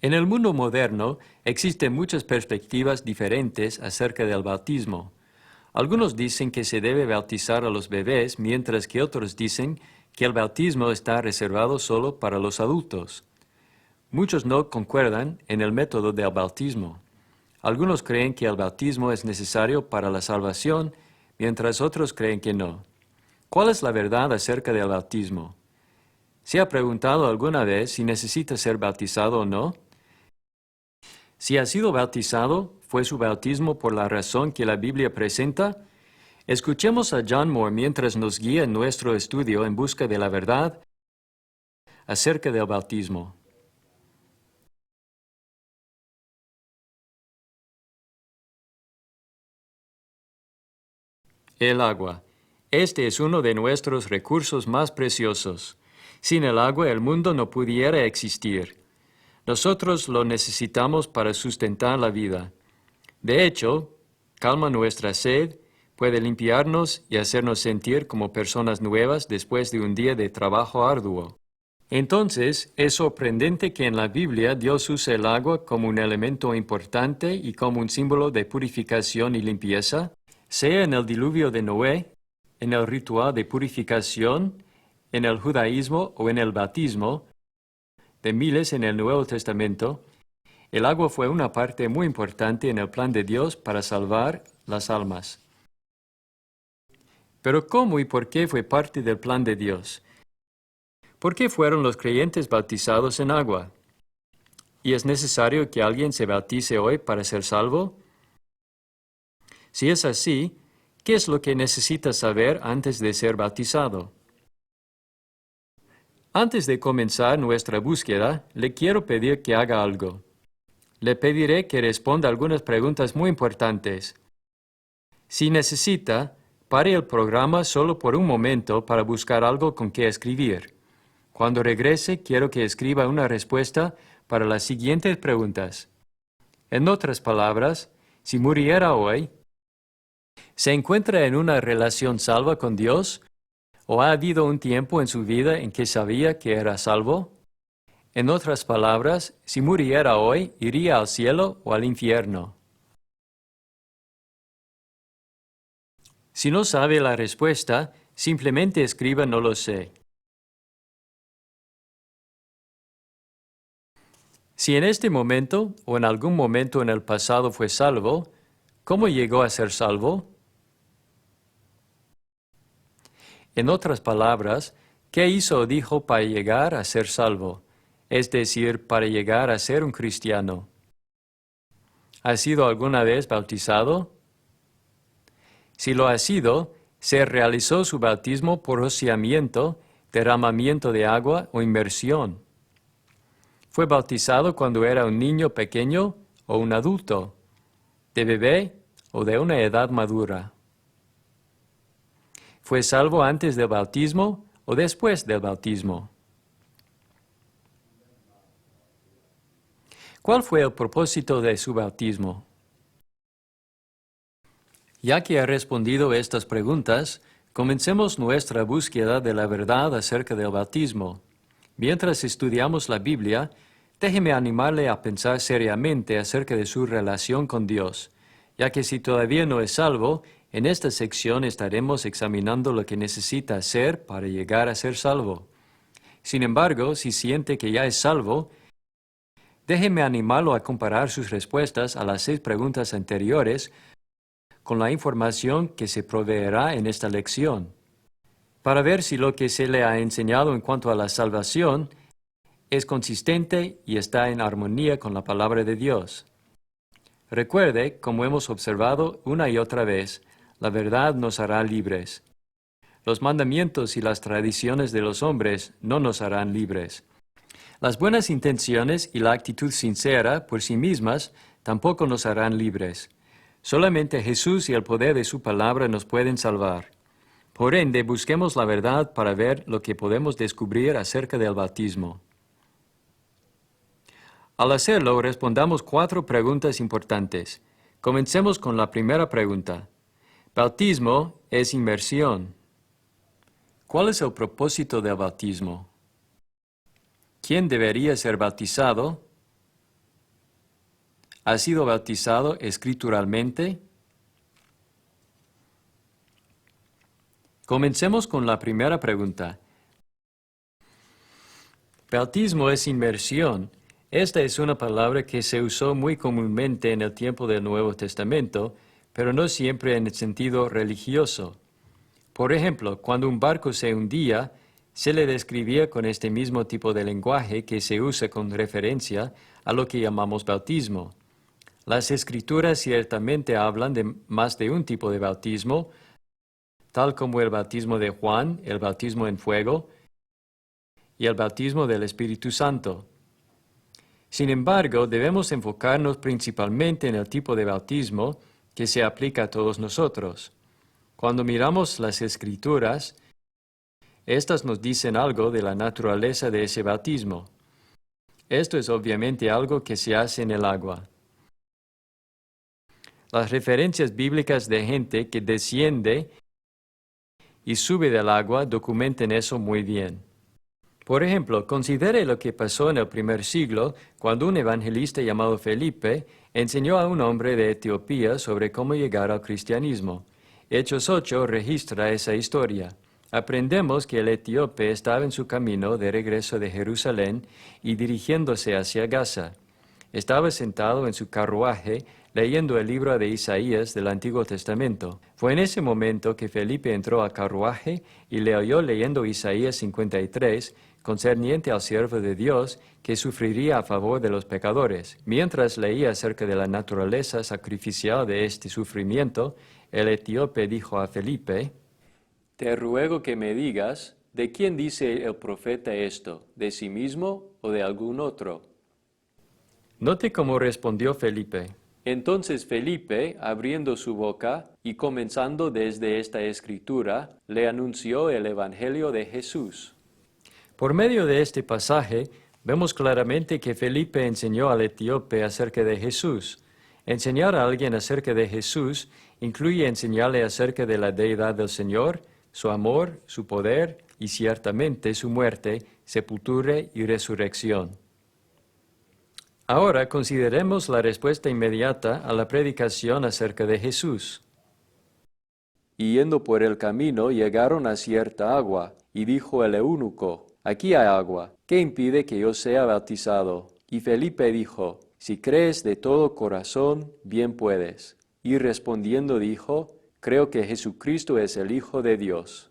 En el mundo moderno existen muchas perspectivas diferentes acerca del bautismo. Algunos dicen que se debe bautizar a los bebés, mientras que otros dicen que el bautismo está reservado solo para los adultos. Muchos no concuerdan en el método del bautismo. Algunos creen que el bautismo es necesario para la salvación, mientras otros creen que no. ¿Cuál es la verdad acerca del bautismo? ¿Se ha preguntado alguna vez si necesita ser bautizado o no? Si ha sido bautizado, ¿fue su bautismo por la razón que la Biblia presenta? Escuchemos a John Moore mientras nos guía en nuestro estudio en busca de la verdad acerca del bautismo. El agua. Este es uno de nuestros recursos más preciosos. Sin el agua el mundo no pudiera existir. Nosotros lo necesitamos para sustentar la vida. De hecho, calma nuestra sed, puede limpiarnos y hacernos sentir como personas nuevas después de un día de trabajo arduo. Entonces, es sorprendente que en la Biblia Dios use el agua como un elemento importante y como un símbolo de purificación y limpieza, sea en el diluvio de Noé, en el ritual de purificación, en el judaísmo o en el bautismo, de miles en el Nuevo Testamento. El agua fue una parte muy importante en el plan de Dios para salvar las almas. Pero ¿cómo y por qué fue parte del plan de Dios? ¿Por qué fueron los creyentes bautizados en agua? ¿Y es necesario que alguien se bautice hoy para ser salvo? Si es así, ¿qué es lo que necesitas saber antes de ser bautizado? Antes de comenzar nuestra búsqueda, le quiero pedir que haga algo. Le pediré que responda algunas preguntas muy importantes. Si necesita, pare el programa solo por un momento para buscar algo con que escribir. Cuando regrese, quiero que escriba una respuesta para las siguientes preguntas. En otras palabras, si muriera hoy, ¿se encuentra en una relación salva con Dios? ¿O ha habido un tiempo en su vida en que sabía que era salvo? En otras palabras, si muriera hoy, ¿iría al cielo o al infierno? Si no sabe la respuesta, simplemente escriba "no lo sé". Si en este momento o en algún momento en el pasado fue salvo, ¿cómo llegó a ser salvo? En otras palabras, ¿qué hizo o dijo para llegar a ser salvo? Es decir, para llegar a ser un cristiano. ¿Ha sido alguna vez bautizado? Si lo ha sido, se realizó su bautismo por rociamiento, derramamiento de agua o inmersión. ¿Fue bautizado cuando era un niño pequeño o un adulto, de bebé o de una edad madura? ¿Fue salvo antes del bautismo o después del bautismo? ¿Cuál fue el propósito de su bautismo? Ya que ha respondido estas preguntas, comencemos nuestra búsqueda de la verdad acerca del bautismo. Mientras estudiamos la Biblia, déjeme animarle a pensar seriamente acerca de su relación con Dios, ya que si todavía no es salvo, en esta sección estaremos examinando lo que necesita hacer para llegar a ser salvo. Sin embargo, si siente que ya es salvo, déjeme animarlo a comparar sus respuestas a las 6 preguntas anteriores con la información que se proveerá en esta lección, para ver si lo que se le ha enseñado en cuanto a la salvación es consistente y está en armonía con la palabra de Dios. Recuerde, como hemos observado una y otra vez, la verdad nos hará libres. Los mandamientos y las tradiciones de los hombres no nos harán libres. Las buenas intenciones y la actitud sincera por sí mismas tampoco nos harán libres. Solamente Jesús y el poder de su palabra nos pueden salvar. Por ende, busquemos la verdad para ver lo que podemos descubrir acerca del bautismo. Al hacerlo, respondamos 4 preguntas importantes. Comencemos con la primera pregunta. ¿Bautismo es inmersión? ¿Cuál es el propósito del bautismo? ¿Quién debería ser bautizado? ¿Has sido bautizado escrituralmente? Comencemos con la primera pregunta. Bautismo es inmersión. Esta es una palabra que se usó muy comúnmente en el tiempo del Nuevo Testamento, pero no siempre en el sentido religioso. Por ejemplo, cuando un barco se hundía, se le describía con este mismo tipo de lenguaje que se usa con referencia a lo que llamamos bautismo. Las Escrituras ciertamente hablan de más de un tipo de bautismo, tal como el bautismo de Juan, el bautismo en fuego y el bautismo del Espíritu Santo. Sin embargo, debemos enfocarnos principalmente en el tipo de bautismo que se aplica a todos nosotros. Cuando miramos las Escrituras, estas nos dicen algo de la naturaleza de ese bautismo. Esto es obviamente algo que se hace en el agua. Las referencias bíblicas de gente que desciende y sube del agua documentan eso muy bien. Por ejemplo, considere lo que pasó en el primer siglo cuando un evangelista llamado Felipe enseñó a un hombre de Etiopía sobre cómo llegar al cristianismo. Hechos 8 registra esa historia. Aprendemos que el etíope estaba en su camino de regreso de Jerusalén y dirigiéndose hacia Gaza. Estaba sentado en su carruaje leyendo el libro de Isaías del Antiguo Testamento. Fue en ese momento que Felipe entró al carruaje y le oyó leyendo Isaías 53, concerniente al siervo de Dios que sufriría a favor de los pecadores. Mientras leía acerca de la naturaleza sacrificial de este sufrimiento, el etíope dijo a Felipe: «Te ruego que me digas, ¿de quién dice el profeta esto? ¿De sí mismo o de algún otro?». Note cómo respondió Felipe. Entonces Felipe, abriendo su boca y comenzando desde esta escritura, le anunció el Evangelio de Jesús. Por medio de este pasaje, vemos claramente que Felipe enseñó al etíope acerca de Jesús. Enseñar a alguien acerca de Jesús incluye enseñarle acerca de la deidad del Señor, su amor, su poder y ciertamente su muerte, sepultura y resurrección. Ahora consideremos la respuesta inmediata a la predicación acerca de Jesús. Y yendo por el camino llegaron a cierta agua, y dijo el eunuco: «Aquí hay agua, ¿qué impide que yo sea bautizado?». Y Felipe dijo: «Si crees de todo corazón, bien puedes». Y respondiendo dijo: «Creo que Jesucristo es el Hijo de Dios».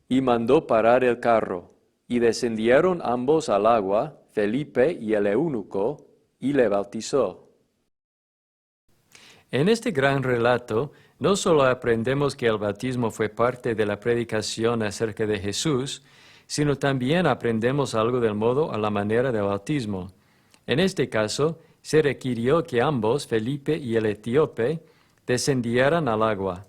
Y mandó parar el carro, y descendieron ambos al agua, Felipe y el eunuco, y le bautizó. En este gran relato, no solo aprendemos que el bautismo fue parte de la predicación acerca de Jesús, sino también aprendemos algo del modo a la manera del bautismo. En este caso, se requirió que ambos, Felipe y el etíope, descendieran al agua.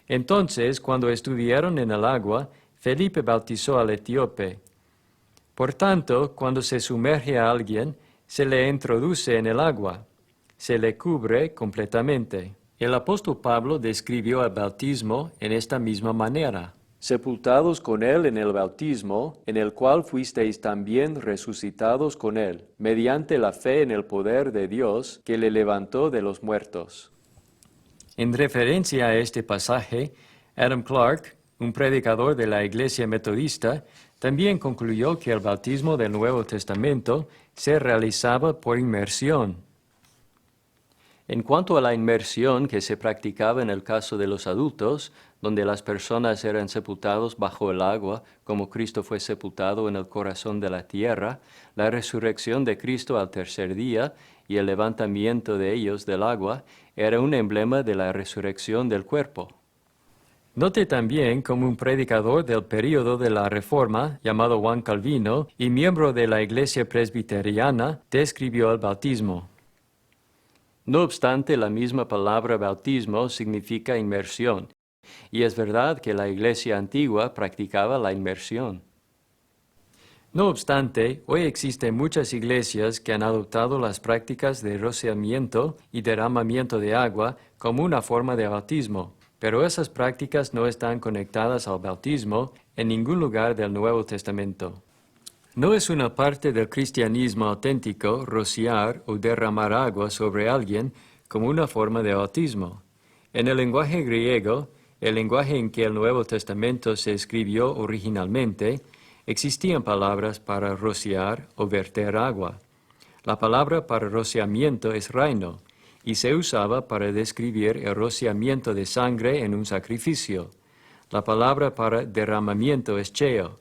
Entonces, cuando estuvieron en el agua, Felipe bautizó al etíope. Por tanto, cuando se sumerge a alguien, se le introduce en el agua, se le cubre completamente. El apóstol Pablo describió el bautismo en esta misma manera: «Sepultados con él en el bautismo, en el cual fuisteis también resucitados con él, mediante la fe en el poder de Dios que le levantó de los muertos». En referencia a este pasaje, Adam Clarke, un predicador de la Iglesia Metodista, también concluyó que el bautismo del Nuevo Testamento se realizaba por inmersión. En cuanto a la inmersión que se practicaba en el caso de los adultos, donde las personas eran sepultados bajo el agua, como Cristo fue sepultado en el corazón de la tierra, la resurrección de Cristo al tercer día y el levantamiento de ellos del agua era un emblema de la resurrección del cuerpo. Note también cómo un predicador del período de la Reforma, llamado Juan Calvino, y miembro de la Iglesia Presbiteriana, describió el bautismo. No obstante, la misma palabra bautismo significa inmersión, y es verdad que la Iglesia antigua practicaba la inmersión. No obstante, hoy existen muchas iglesias que han adoptado las prácticas de rociamiento y derramamiento de agua como una forma de bautismo, pero esas prácticas no están conectadas al bautismo en ningún lugar del Nuevo Testamento. No es una parte del cristianismo auténtico rociar o derramar agua sobre alguien como una forma de bautismo. En el lenguaje griego, el lenguaje en que el Nuevo Testamento se escribió originalmente, existían palabras para rociar o verter agua. La palabra para rociamiento es raino, y se usaba para describir el rociamiento de sangre en un sacrificio. La palabra para derramamiento es cheo.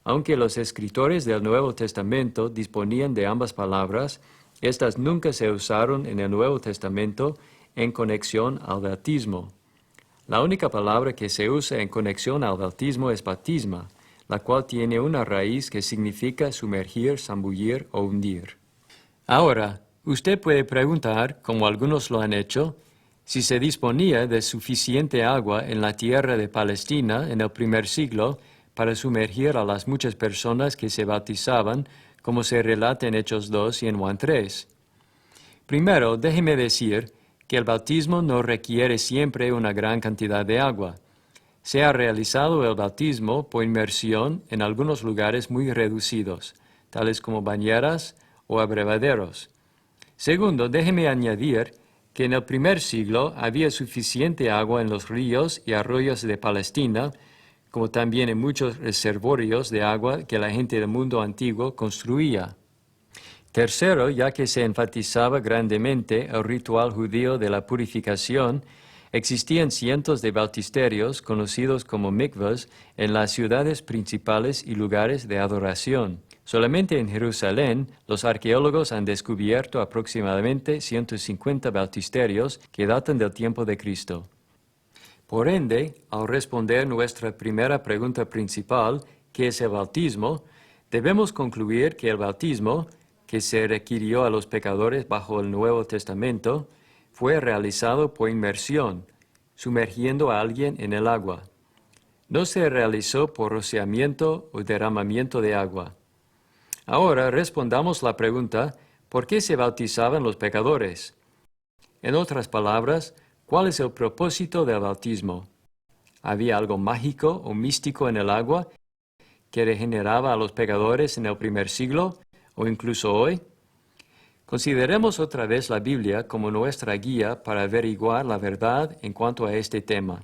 Aunque los escritores del Nuevo Testamento disponían de ambas palabras, estas nunca se usaron en el Nuevo Testamento en conexión al bautismo. La única palabra que se usa en conexión al bautismo es bautisma, la cual tiene una raíz que significa sumergir, zambullir o hundir. Ahora, usted puede preguntar, como algunos lo han hecho, si se disponía de suficiente agua en la tierra de Palestina en el primer siglo para sumergir a las muchas personas que se bautizaban, como se relata en Hechos 2 y en Juan 3. Primero, déjeme decir que el bautismo no requiere siempre una gran cantidad de agua. Se ha realizado el bautismo por inmersión en algunos lugares muy reducidos, tales como bañeras o abrevaderos. Segundo, déjeme añadir que en el primer siglo había suficiente agua en los ríos y arroyos de Palestina, como también en muchos reservorios de agua que la gente del mundo antiguo construía. Tercero, ya que se enfatizaba grandemente el ritual judío de la purificación, existían cientos de bautisterios conocidos como mikvahs en las ciudades principales y lugares de adoración. Solamente en Jerusalén, los arqueólogos han descubierto aproximadamente 150 bautisterios que datan del tiempo de Cristo. Por ende, al responder nuestra primera pregunta principal, ¿qué es el bautismo?, debemos concluir que el bautismo, que se requirió a los pecadores bajo el Nuevo Testamento, fue realizado por inmersión, sumergiendo a alguien en el agua. No se realizó por rociamiento o derramamiento de agua. Ahora respondamos la pregunta, ¿por qué se bautizaban los pecadores? En otras palabras, ¿cuál es el propósito del bautismo? ¿Había algo mágico o místico en el agua que regeneraba a los pecadores en el primer siglo o incluso hoy? Consideremos otra vez la Biblia como nuestra guía para averiguar la verdad en cuanto a este tema.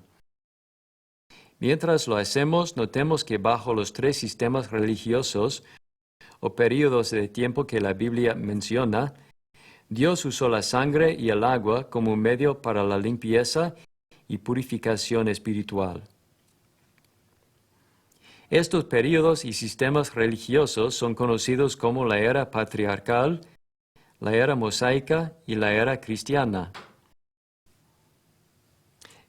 Mientras lo hacemos, notemos que bajo los tres sistemas religiosos o períodos de tiempo que la Biblia menciona, Dios usó la sangre y el agua como un medio para la limpieza y purificación espiritual. Estos períodos y sistemas religiosos son conocidos como la era patriarcal, la era mosaica y la era cristiana.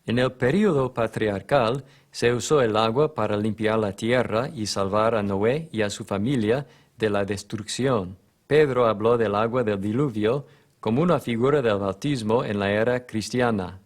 En el período patriarcal se usó el agua para limpiar la tierra y salvar a Noé y a su familia de la destrucción. Pedro habló del agua del diluvio como una figura del bautismo en la era cristiana.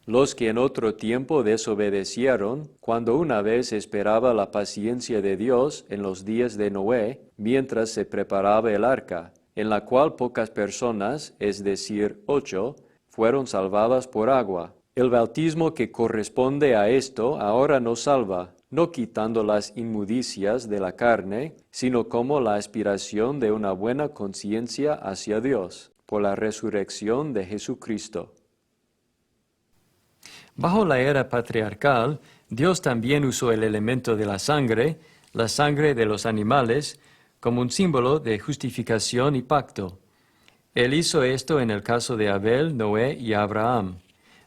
Los que en otro tiempo desobedecieron, cuando una vez esperaba la paciencia de Dios en los días de Noé, mientras se preparaba el arca, en la cual pocas personas, es decir, 8, fueron salvadas por agua. El bautismo que corresponde a esto ahora nos salva, no quitando las inmundicias de la carne, sino como la aspiración de una buena conciencia hacia Dios, por la resurrección de Jesucristo. Bajo la era patriarcal, Dios también usó el elemento de la sangre de los animales, como un símbolo de justificación y pacto. Él hizo esto en el caso de Abel, Noé y Abraham.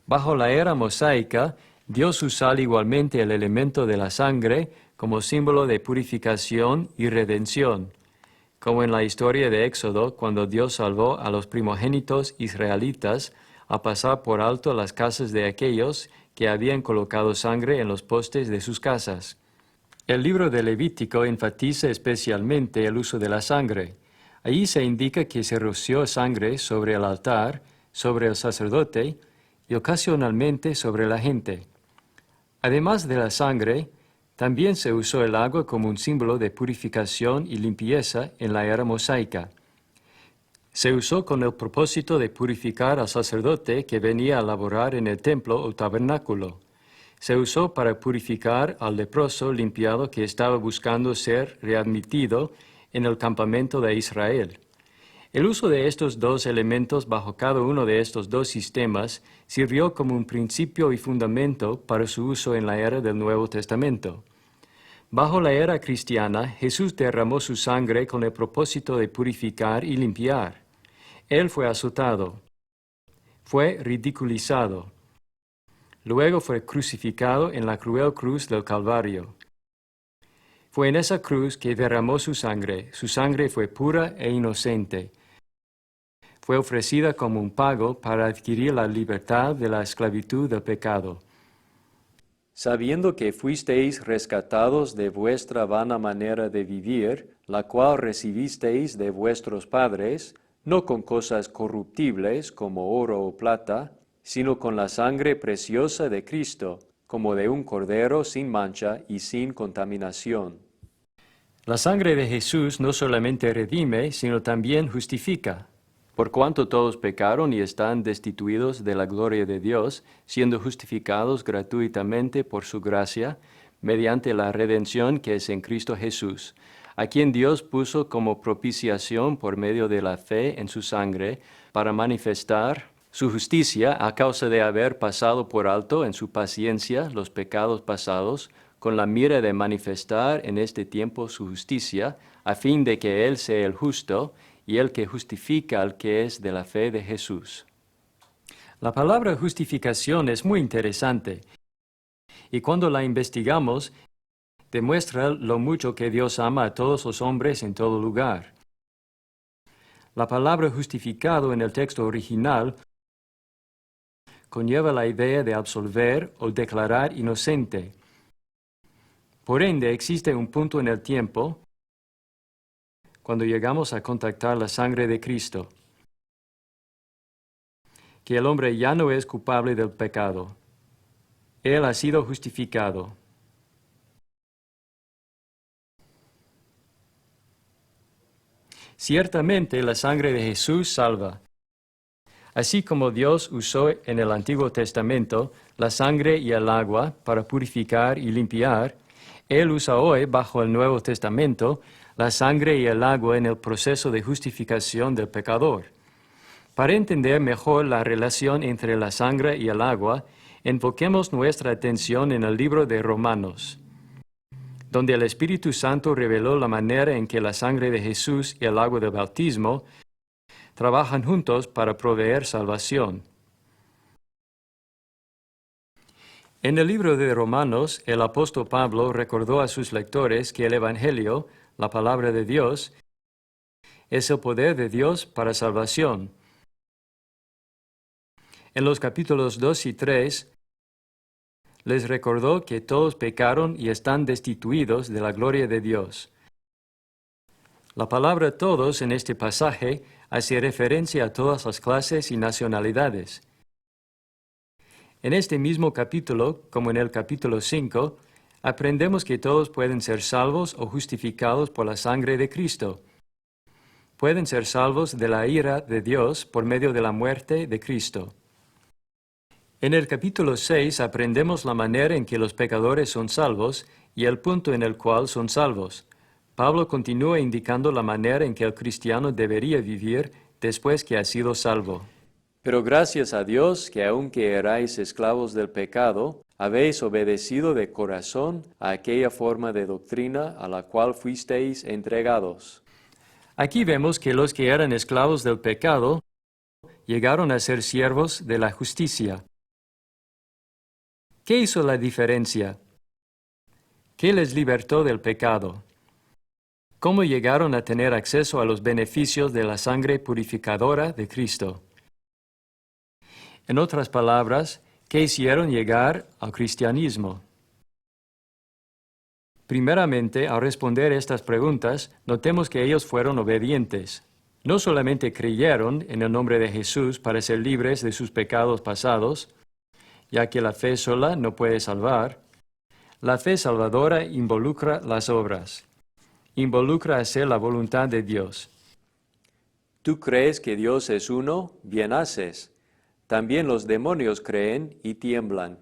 Bajo la era mosaica, Dios usó igualmente el elemento de la sangre como símbolo de purificación y redención, como en la historia de Éxodo, cuando Dios salvó a los primogénitos israelitas a pasar por alto las casas de aquellos que habían colocado sangre en los postes de sus casas. El libro de Levítico enfatiza especialmente el uso de la sangre. Allí se indica que se roció sangre sobre el altar, sobre el sacerdote y ocasionalmente sobre la gente. Además de la sangre, también se usó el agua como un símbolo de purificación y limpieza en la era mosaica. Se usó con el propósito de purificar al sacerdote que venía a laborar en el templo o tabernáculo. Se usó para purificar al leproso limpiado que estaba buscando ser readmitido en el campamento de Israel. El uso de estos dos elementos bajo cada uno de estos dos sistemas sirvió como un principio y fundamento para su uso en la era del Nuevo Testamento. Bajo la era cristiana, Jesús derramó su sangre con el propósito de purificar y limpiar. Él fue azotado, fue ridiculizado, luego fue crucificado en la cruel cruz del Calvario. Fue en esa cruz que derramó su sangre fue pura e inocente. Fue ofrecida como un pago para adquirir la libertad de la esclavitud del pecado. Sabiendo que fuisteis rescatados de vuestra vana manera de vivir, la cual recibisteis de vuestros padres, no con cosas corruptibles como oro o plata, sino con la sangre preciosa de Cristo, como de un cordero sin mancha y sin contaminación. La sangre de Jesús no solamente redime, sino también justifica. Por cuanto todos pecaron y están destituidos de la gloria de Dios, siendo justificados gratuitamente por su gracia, mediante la redención que es en Cristo Jesús, a quien Dios puso como propiciación por medio de la fe en su sangre, para manifestar su justicia a causa de haber pasado por alto en su paciencia los pecados pasados, con la mira de manifestar en este tiempo su justicia, a fin de que Él sea el justo y el que justifica al que es de la fe de Jesús. La palabra justificación es muy interesante, y cuando la investigamos, demuestra lo mucho que Dios ama a todos los hombres en todo lugar. La palabra justificado en el texto original conlleva la idea de absolver o declarar inocente. Por ende, existe un punto en el tiempo cuando llegamos a contactar la sangre de Cristo, que el hombre ya no es culpable del pecado. Él ha sido justificado. Ciertamente la sangre de Jesús salva. Así como Dios usó en el Antiguo Testamento la sangre y el agua para purificar y limpiar, Él usa hoy, bajo el Nuevo Testamento, la sangre y el agua en el proceso de justificación del pecador. Para entender mejor la relación entre la sangre y el agua, enfoquemos nuestra atención en el libro de Romanos, donde el Espíritu Santo reveló la manera en que la sangre de Jesús y el agua del bautismo trabajan juntos para proveer salvación. En el libro de Romanos, el apóstol Pablo recordó a sus lectores que el Evangelio, la palabra de Dios, es el poder de Dios para salvación. En los capítulos 2 y 3, les recordó que todos pecaron y están destituidos de la gloria de Dios. La palabra todos en este pasaje hace referencia a todas las clases y nacionalidades. En este mismo capítulo, como en el capítulo 5, aprendemos que todos pueden ser salvos o justificados por la sangre de Cristo. Pueden ser salvos de la ira de Dios por medio de la muerte de Cristo. En el capítulo 6 aprendemos la manera en que los pecadores son salvos y el punto en el cual son salvos. Pablo continúa indicando la manera en que el cristiano debería vivir después que ha sido salvo. Pero gracias a Dios que aunque erais esclavos del pecado, habéis obedecido de corazón a aquella forma de doctrina a la cual fuisteis entregados. Aquí vemos que los que eran esclavos del pecado llegaron a ser siervos de la justicia. ¿Qué hizo la diferencia? ¿Qué les libertó del pecado? ¿Cómo llegaron a tener acceso a los beneficios de la sangre purificadora de Cristo? En otras palabras, ¿qué hicieron llegar al cristianismo? Primeramente, al responder estas preguntas, notemos que ellos fueron obedientes. No solamente creyeron en el nombre de Jesús para ser libres de sus pecados pasados, ya que la fe sola no puede salvar. La fe salvadora involucra las obras. Involucra hacer la voluntad de Dios. ¿Tú crees que Dios es uno? Bien haces. También los demonios creen y tiemblan.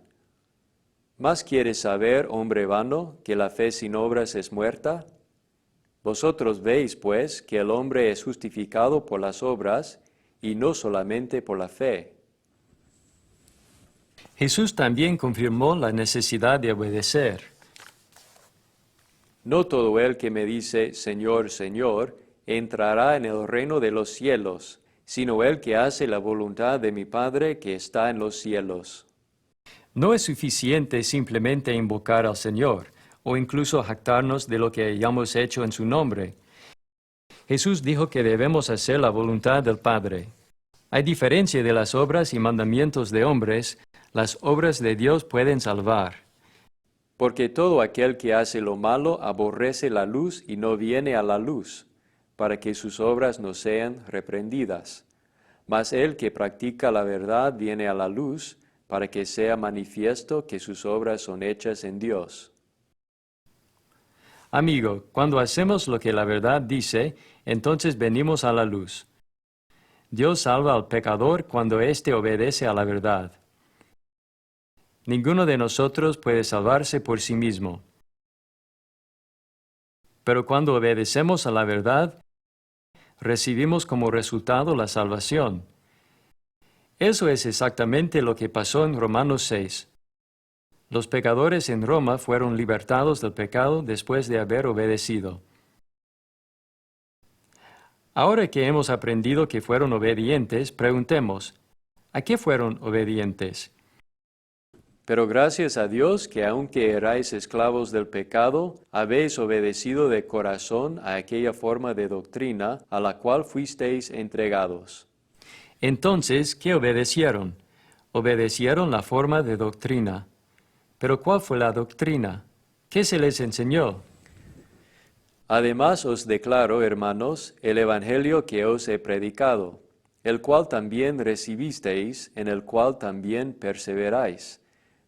¿Más quieres saber, hombre vano, que la fe sin obras es muerta? Vosotros veis, pues, que el hombre es justificado por las obras y no solamente por la fe. Jesús también confirmó la necesidad de obedecer. No todo el que me dice, Señor, Señor, entrará en el reino de los cielos, sino el que hace la voluntad de mi Padre que está en los cielos. No es suficiente simplemente invocar al Señor, o incluso jactarnos de lo que hayamos hecho en su nombre. Jesús dijo que debemos hacer la voluntad del Padre. A diferencia de las obras y mandamientos de hombres, las obras de Dios pueden salvar. Porque todo aquel que hace lo malo aborrece la luz y no viene a la luz, para que sus obras no sean reprendidas. Mas el que practica la verdad viene a la luz, para que sea manifiesto que sus obras son hechas en Dios. Amigo, cuando hacemos lo que la verdad dice, entonces venimos a la luz. Dios salva al pecador cuando éste obedece a la verdad. Ninguno de nosotros puede salvarse por sí mismo. Pero cuando obedecemos a la verdad, recibimos como resultado la salvación. Eso es exactamente lo que pasó en Romanos 6. Los pecadores en Roma fueron libertados del pecado después de haber obedecido. Ahora que hemos aprendido que fueron obedientes, preguntemos, ¿a qué fueron obedientes? Pero gracias a Dios que aunque erais esclavos del pecado, habéis obedecido de corazón a aquella forma de doctrina a la cual fuisteis entregados. Entonces, ¿qué obedecieron? Obedecieron la forma de doctrina. ¿Pero cuál fue la doctrina? ¿Qué se les enseñó? Además os declaro, hermanos, el evangelio que os he predicado, el cual también recibisteis, en el cual también perseveráis,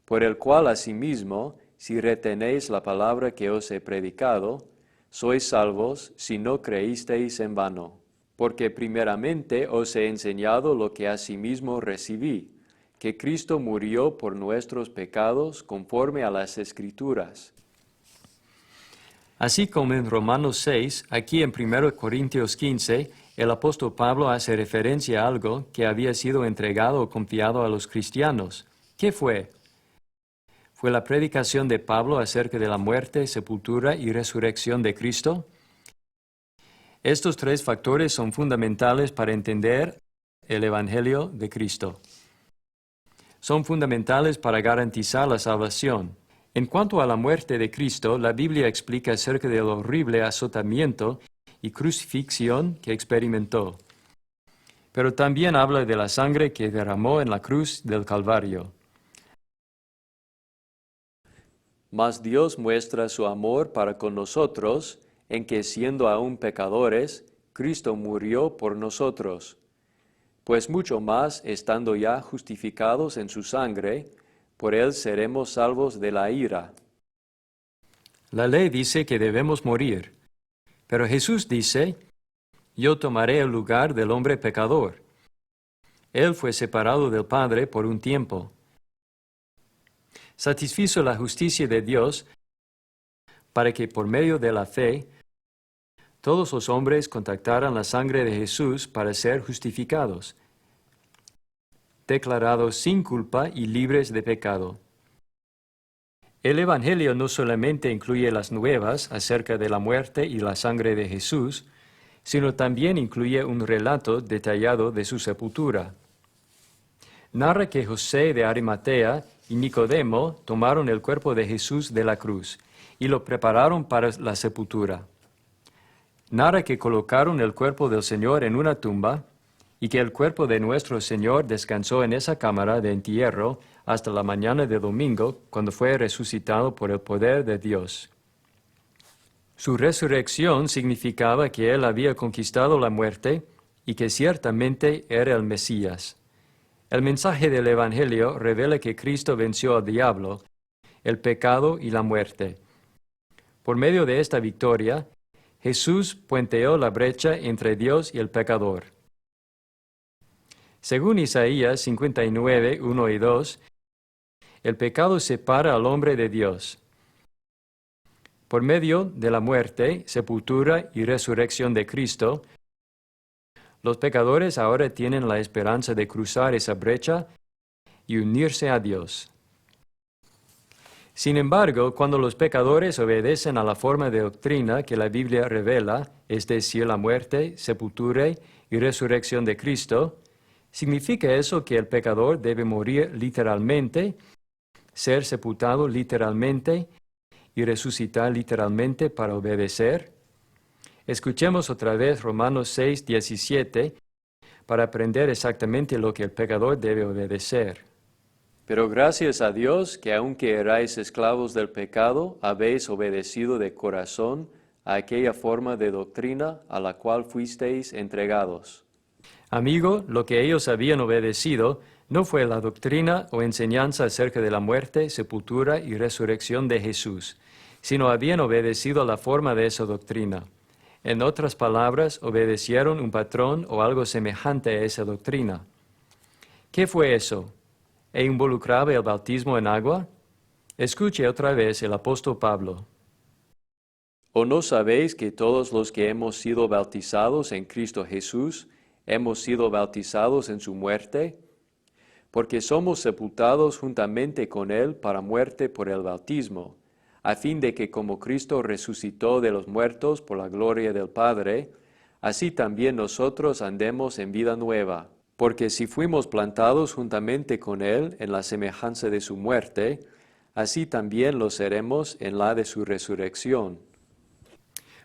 por el cual asimismo, si retenéis la palabra que os he predicado, sois salvos si no creísteis en vano. Porque primeramente os he enseñado lo que asimismo recibí, que Cristo murió por nuestros pecados conforme a las Escrituras. Así como en Romanos 6, aquí en 1 Corintios 15, el apóstol Pablo hace referencia a algo que había sido entregado o confiado a los cristianos. ¿Qué fue? ¿Fue la predicación de Pablo acerca de la muerte, sepultura y resurrección de Cristo? Estos tres factores son fundamentales para entender el Evangelio de Cristo. Son fundamentales para garantizar la salvación. En cuanto a la muerte de Cristo, la Biblia explica acerca del horrible azotamiento y crucifixión que experimentó. Pero también habla de la sangre que derramó en la cruz del Calvario. Mas Dios muestra su amor para con nosotros en que, siendo aún pecadores, Cristo murió por nosotros. Pues mucho más, estando ya justificados en su sangre, por él seremos salvos de la ira. La ley dice que debemos morir, pero Jesús dice, yo tomaré el lugar del hombre pecador. Él fue separado del Padre por un tiempo. Satisfizo la justicia de Dios para que por medio de la fe todos los hombres contactaran la sangre de Jesús para ser justificados, declarados sin culpa y libres de pecado. El Evangelio no solamente incluye las nuevas acerca de la muerte y la sangre de Jesús, sino también incluye un relato detallado de su sepultura. Narra que José de Arimatea y Nicodemo tomaron el cuerpo de Jesús de la cruz y lo prepararon para la sepultura. Narra que colocaron el cuerpo del Señor en una tumba y que el cuerpo de nuestro Señor descansó en esa cámara de entierro hasta la mañana de domingo, cuando fue resucitado por el poder de Dios. Su resurrección significaba que Él había conquistado la muerte y que ciertamente era el Mesías. El mensaje del Evangelio revela que Cristo venció al diablo, el pecado y la muerte. Por medio de esta victoria, Jesús puenteó la brecha entre Dios y el pecador. Según Isaías 59, 1 y 2, el pecado separa al hombre de Dios. Por medio de la muerte, sepultura y resurrección de Cristo, los pecadores ahora tienen la esperanza de cruzar esa brecha y unirse a Dios. Sin embargo, cuando los pecadores obedecen a la forma de doctrina que la Biblia revela, es decir, la muerte, sepultura y resurrección de Cristo, ¿significa eso que el pecador debe morir literalmente, ser sepultado literalmente y resucitar literalmente para obedecer? Escuchemos otra vez Romanos 6, 17 para aprender exactamente lo que el pecador debe obedecer. Pero gracias a Dios que aunque erais esclavos del pecado, habéis obedecido de corazón a aquella forma de doctrina a la cual fuisteis entregados. Amigo, lo que ellos habían obedecido no fue la doctrina o enseñanza acerca de la muerte, sepultura y resurrección de Jesús, sino habían obedecido a la forma de esa doctrina. En otras palabras, obedecieron un patrón o algo semejante a esa doctrina. ¿Qué fue eso? ¿E involucraba el bautismo en agua? Escuche otra vez el apóstol Pablo. ¿O no sabéis que todos los que hemos sido bautizados en Cristo Jesús, hemos sido bautizados en su muerte? Porque somos sepultados juntamente con Él para muerte por el bautismo, a fin de que como Cristo resucitó de los muertos por la gloria del Padre, así también nosotros andemos en vida nueva. Porque si fuimos plantados juntamente con Él en la semejanza de su muerte, así también lo seremos en la de su resurrección.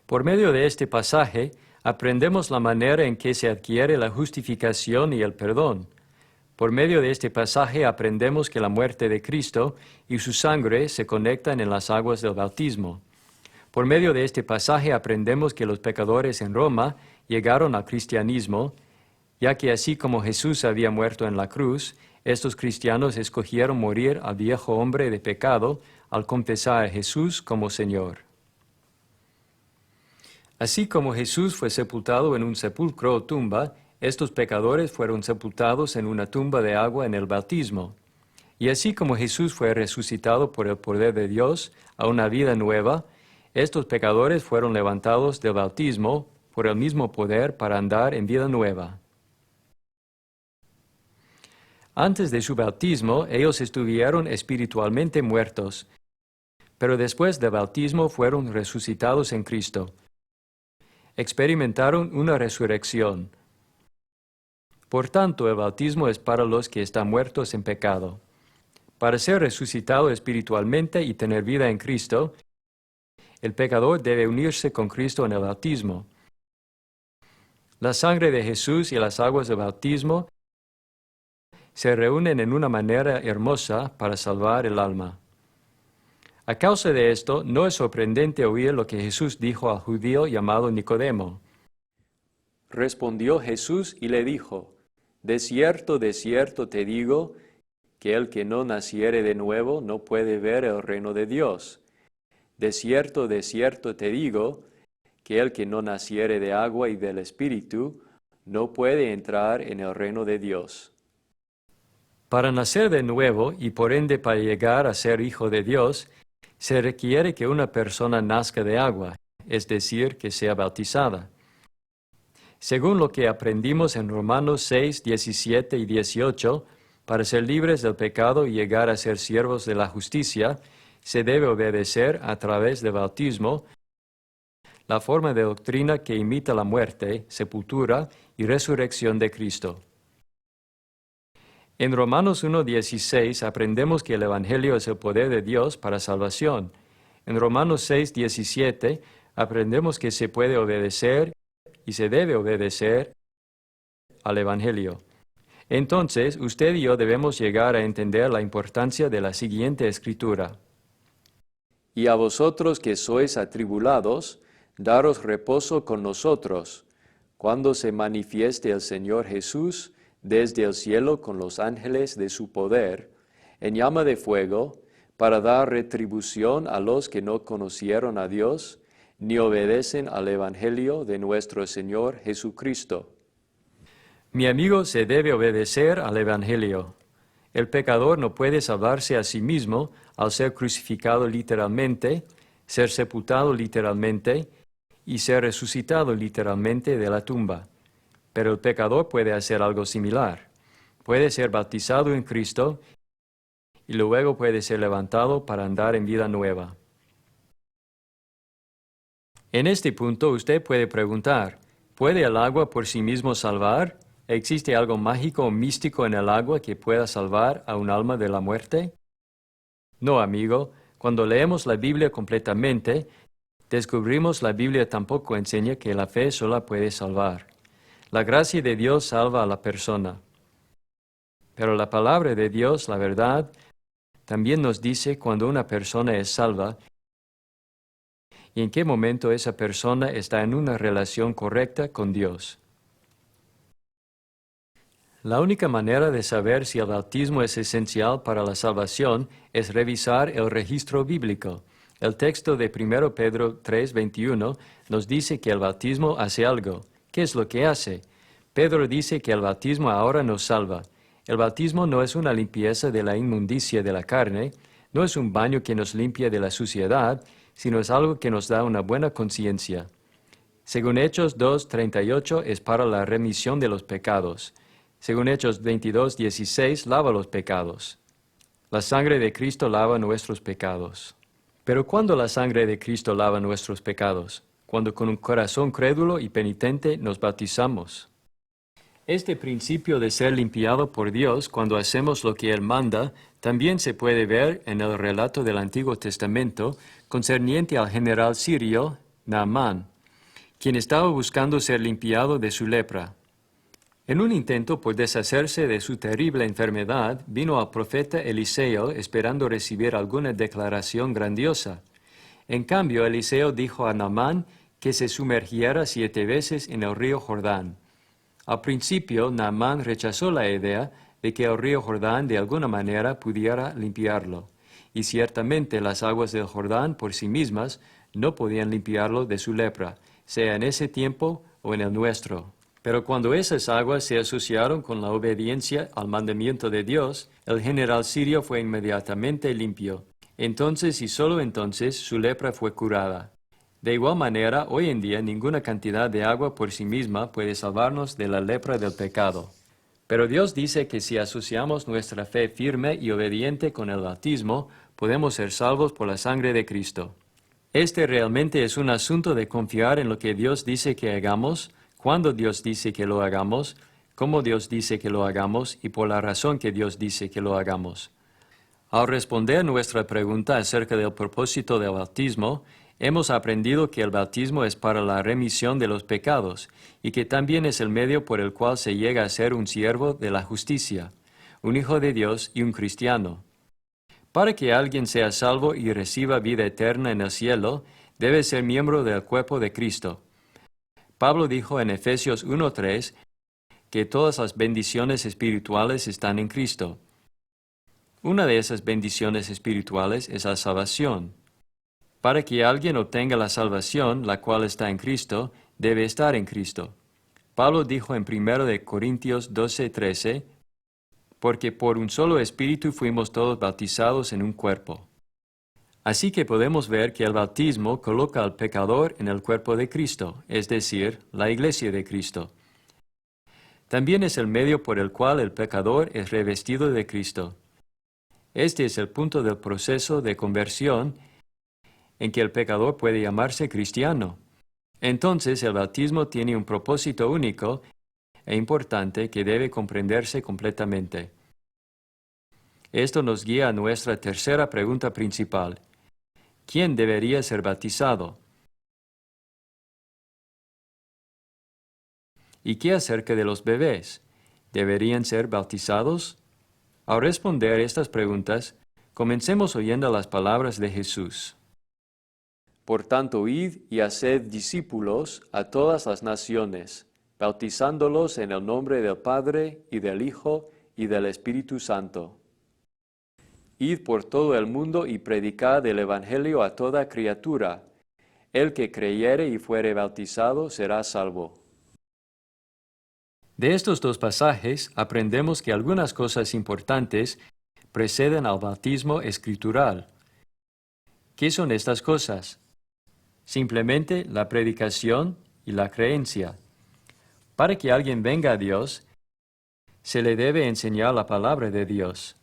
Por medio de este pasaje, aprendemos la manera en que se adquiere la justificación y el perdón. Por medio de este pasaje aprendemos que la muerte de Cristo y su sangre se conectan en las aguas del bautismo. Por medio de este pasaje aprendemos que los pecadores en Roma llegaron al cristianismo, ya que así como Jesús había muerto en la cruz, estos cristianos escogieron morir al viejo hombre de pecado al confesar a Jesús como Señor. Así como Jesús fue sepultado en un sepulcro o tumba, estos pecadores fueron sepultados en una tumba de agua en el bautismo. Y así como Jesús fue resucitado por el poder de Dios a una vida nueva, estos pecadores fueron levantados del bautismo por el mismo poder para andar en vida nueva. Antes de su bautismo, ellos estuvieron espiritualmente muertos, pero después del bautismo fueron resucitados en Cristo. Experimentaron una resurrección. Por tanto, el bautismo es para los que están muertos en pecado. Para ser resucitado espiritualmente y tener vida en Cristo, el pecador debe unirse con Cristo en el bautismo. La sangre de Jesús y las aguas del bautismo se reúnen en una manera hermosa para salvar el alma. A causa de esto, no es sorprendente oír lo que Jesús dijo al judío llamado Nicodemo. Respondió Jesús y le dijo, de cierto te digo, que el que no naciere de nuevo no puede ver el reino de Dios. De cierto te digo, que el que no naciere de agua y del Espíritu no puede entrar en el reino de Dios. Para nacer de nuevo y por ende para llegar a ser hijo de Dios, se requiere que una persona nazca de agua, es decir, que sea bautizada. Según lo que aprendimos en Romanos 6, 17 y 18, para ser libres del pecado y llegar a ser siervos de la justicia, se debe obedecer a través del bautismo la forma de doctrina que imita la muerte, sepultura y resurrección de Cristo. En Romanos 1:16 aprendemos que el Evangelio es el poder de Dios para salvación. En Romanos 6:17 aprendemos que se puede obedecer y se debe obedecer al Evangelio. Entonces, usted y yo debemos llegar a entender la importancia de la siguiente escritura. Y a vosotros que sois atribulados, daros reposo con nosotros, cuando se manifieste el Señor Jesús desde el cielo con los ángeles de su poder, en llama de fuego, para dar retribución a los que no conocieron a Dios, ni obedecen al Evangelio de nuestro Señor Jesucristo. Mi amigo, se debe obedecer al Evangelio. El pecador no puede salvarse a sí mismo al ser crucificado literalmente, ser sepultado literalmente y ser resucitado literalmente de la tumba. Pero el pecador puede hacer algo similar. Puede ser bautizado en Cristo y luego puede ser levantado para andar en vida nueva. En este punto usted puede preguntar, ¿puede el agua por sí mismo salvar? ¿Existe algo mágico o místico en el agua que pueda salvar a un alma de la muerte? No, amigo. Cuando leemos la Biblia completamente, descubrimos la Biblia tampoco enseña que la fe sola puede salvar. La gracia de Dios salva a la persona. Pero la palabra de Dios, la verdad, también nos dice cuando una persona es salva y en qué momento esa persona está en una relación correcta con Dios. La única manera de saber si el bautismo es esencial para la salvación es revisar el registro bíblico. El texto de 1 Pedro 3:21 nos dice que el bautismo hace algo. ¿Qué es lo que hace? Pedro dice que el bautismo ahora nos salva. El bautismo no es una limpieza de la inmundicia de la carne, no es un baño que nos limpia de la suciedad, sino es algo que nos da una buena conciencia. Según Hechos 2:38 es para la remisión de los pecados. Según Hechos 22:16 lava los pecados. La sangre de Cristo lava nuestros pecados. Pero ¿cuándo la sangre de Cristo lava nuestros pecados? Cuando con un corazón crédulo y penitente nos bautizamos. Este principio de ser limpiado por Dios cuando hacemos lo que Él manda también se puede ver en el relato del Antiguo Testamento concerniente al general sirio Naamán, quien estaba buscando ser limpiado de su lepra. En un intento por deshacerse de su terrible enfermedad, vino al profeta Eliseo esperando recibir alguna declaración grandiosa. En cambio, Eliseo dijo a Naamán que se sumergiera 7 veces en el río Jordán. Al principio, Naamán rechazó la idea de que el río Jordán de alguna manera pudiera limpiarlo, y ciertamente las aguas del Jordán por sí mismas no podían limpiarlo de su lepra, sea en ese tiempo o en el nuestro. Pero cuando esas aguas se asociaron con la obediencia al mandamiento de Dios, el general sirio fue inmediatamente limpio. Entonces y solo entonces su lepra fue curada. De igual manera, hoy en día ninguna cantidad de agua por sí misma puede salvarnos de la lepra del pecado. Pero Dios dice que si asociamos nuestra fe firme y obediente con el bautismo, podemos ser salvos por la sangre de Cristo. Este realmente es un asunto de confiar en lo que Dios dice que hagamos, cuando Dios dice que lo hagamos, cómo Dios dice que lo hagamos y por la razón que Dios dice que lo hagamos. Al responder nuestra pregunta acerca del propósito del bautismo, hemos aprendido que el bautismo es para la remisión de los pecados y que también es el medio por el cual se llega a ser un siervo de la justicia, un hijo de Dios y un cristiano. Para que alguien sea salvo y reciba vida eterna en el cielo, debe ser miembro del cuerpo de Cristo. Pablo dijo en Efesios 1:3 que todas las bendiciones espirituales están en Cristo. Una de esas bendiciones espirituales es la salvación. Para que alguien obtenga la salvación, la cual está en Cristo, debe estar en Cristo. Pablo dijo en 1 Corintios 12:13, porque por un solo espíritu fuimos todos bautizados en un cuerpo. Así que podemos ver que el bautismo coloca al pecador en el cuerpo de Cristo, es decir, la iglesia de Cristo. También es el medio por el cual el pecador es revestido de Cristo. Este es el punto del proceso de conversión en que el pecador puede llamarse cristiano. Entonces el bautismo tiene un propósito único e importante que debe comprenderse completamente. Esto nos guía a nuestra tercera pregunta principal. ¿Quién debería ser bautizado? ¿Y qué acerca de los bebés? ¿Deberían ser bautizados? Al responder estas preguntas, comencemos oyendo las palabras de Jesús. Por tanto, id y haced discípulos a todas las naciones, bautizándolos en el nombre del Padre, y del Hijo, y del Espíritu Santo. Id por todo el mundo y predicad el Evangelio a toda criatura. El que creyere y fuere bautizado será salvo. De estos dos pasajes aprendemos que algunas cosas importantes preceden al bautismo escritural. ¿Qué son estas cosas? simplemente la predicación y la creencia. Para que alguien venga a Dios, se le debe enseñar la palabra de Dios.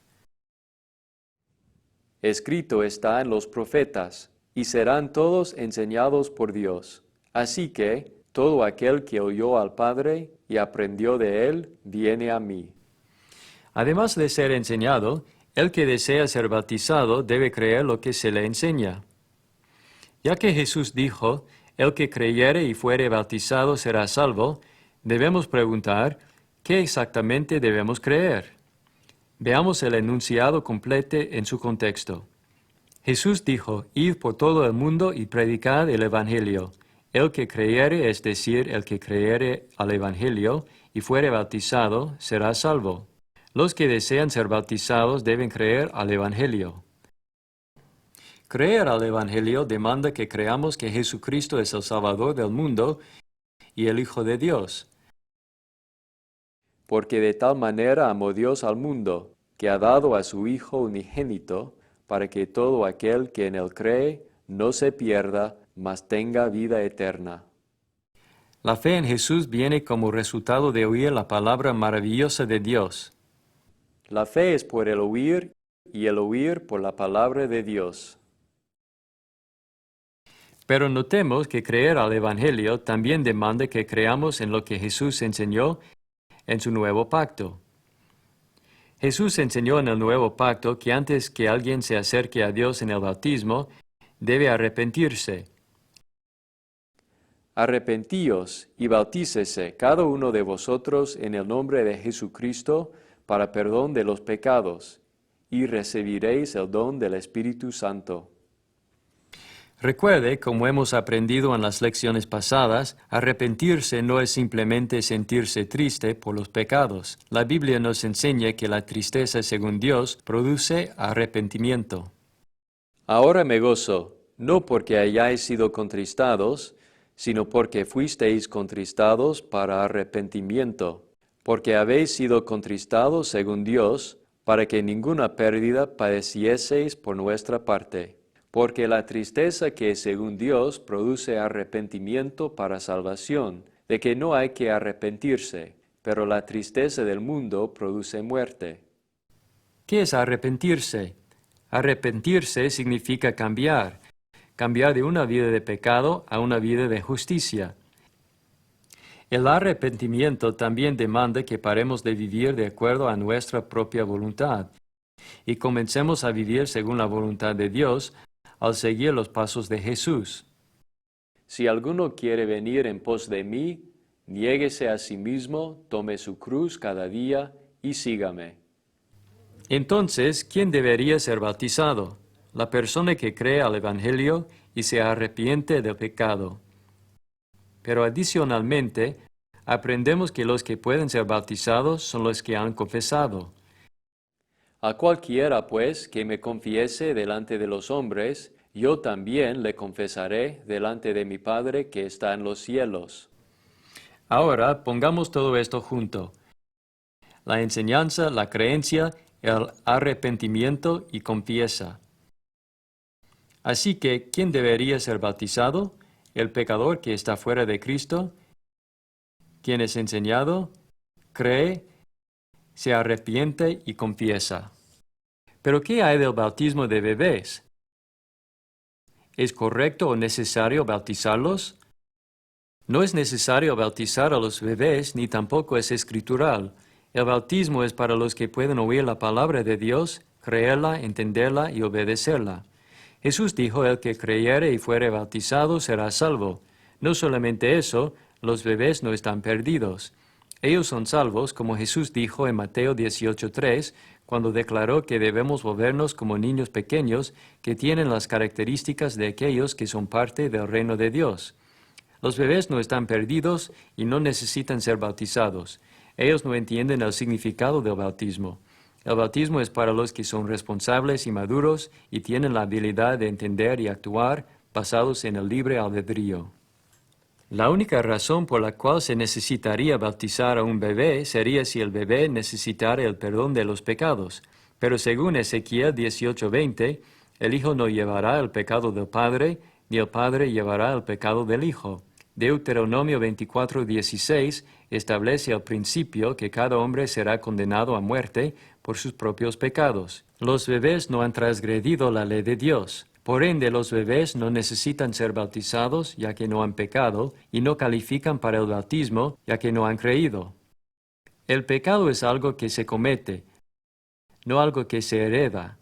Escrito está en los profetas, y serán todos enseñados por Dios. Así que todo aquel que oyó al Padre y aprendió de él, viene a mí. Además de ser enseñado, el que desea ser bautizado debe creer lo que se le enseña. Ya que Jesús dijo, el que creyere y fuere bautizado será salvo, debemos preguntar, ¿qué exactamente debemos creer? Veamos el enunciado completo en su contexto. Jesús dijo, id por todo el mundo y predicad el Evangelio. El que creyere, es decir, el que creyere al Evangelio y fuere bautizado, será salvo. Los que desean ser bautizados deben creer al Evangelio. Creer al Evangelio demanda que creamos que Jesucristo es el Salvador del mundo y el Hijo de Dios. Porque de tal manera amó Dios al mundo, que ha dado a su Hijo unigénito, para que todo aquel que en él cree no se pierda, mas tenga vida eterna. La fe en Jesús viene como resultado de oír la palabra maravillosa de Dios. La fe es por el oír, y el oír por la palabra de Dios. Pero notemos que creer al Evangelio también demanda que creamos en lo que Jesús enseñó en su nuevo pacto. Jesús enseñó en el nuevo pacto que antes que alguien se acerque a Dios en el bautismo, debe arrepentirse. Arrepentíos y bautícese cada uno de vosotros en el nombre de Jesucristo para perdón de los pecados, y recibiréis el don del Espíritu Santo. Recuerde, como hemos aprendido en las lecciones pasadas, arrepentirse no es simplemente sentirse triste por los pecados. La Biblia nos enseña que la tristeza, según Dios, produce arrepentimiento. Ahora me gozo, no porque hayáis sido contristados, sino porque fuisteis contristados para arrepentimiento, porque habéis sido contristados según Dios, para que ninguna pérdida padecieseis por nuestra parte. Porque la tristeza que según Dios produce arrepentimiento para salvación, de que no hay que arrepentirse, pero la tristeza del mundo produce muerte. ¿Qué es arrepentirse? Arrepentirse significa cambiar de una vida de pecado a una vida de justicia. El arrepentimiento también demanda que paremos de vivir de acuerdo a nuestra propia voluntad y comencemos a vivir según la voluntad de Dios al seguir los pasos de Jesús. Si alguno quiere venir en pos de mí, niéguese a sí mismo, tome su cruz cada día y sígame. Entonces, ¿quién debería ser bautizado? La persona que cree al Evangelio y se arrepiente del pecado. Pero adicionalmente, aprendemos que los que pueden ser bautizados son los que han confesado. A cualquiera, pues, que me confiese delante de los hombres, yo también le confesaré delante de mi Padre que está en los cielos. Ahora, pongamos todo esto junto. La enseñanza, la creencia, el arrepentimiento y confiesa. Así que, ¿quién debería ser bautizado? El pecador que está fuera de Cristo, quien es enseñado, cree, se arrepiente y confiesa. ¿Pero qué hay del bautismo de bebés? ¿Es correcto o necesario bautizarlos? No es necesario bautizar a los bebés, ni tampoco es escritural. El bautismo es para los que pueden oír la palabra de Dios, creerla, entenderla y obedecerla. Jesús dijo, el que creyere y fuere bautizado será salvo. No solamente eso, los bebés no están perdidos. Ellos son salvos, como Jesús dijo en Mateo 18:3, cuando declaró que debemos volvernos como niños pequeños que tienen las características de aquellos que son parte del reino de Dios. Los bebés no están perdidos y no necesitan ser bautizados. Ellos no entienden el significado del bautismo. El bautismo es para los que son responsables y maduros y tienen la habilidad de entender y actuar basados en el libre albedrío. La única razón por la cual se necesitaría bautizar a un bebé sería si el bebé necesitara el perdón de los pecados. Pero según Ezequiel 18:20, el Hijo no llevará el pecado del Padre, ni el Padre llevará el pecado del Hijo. Deuteronomio 24:16 establece el principio que cada hombre será condenado a muerte por sus propios pecados. Los bebés no han transgredido la ley de Dios. Por ende, los bebés no necesitan ser bautizados, ya que no han pecado, y no califican para el bautismo, ya que no han creído. El pecado es algo que se comete, no algo que se hereda.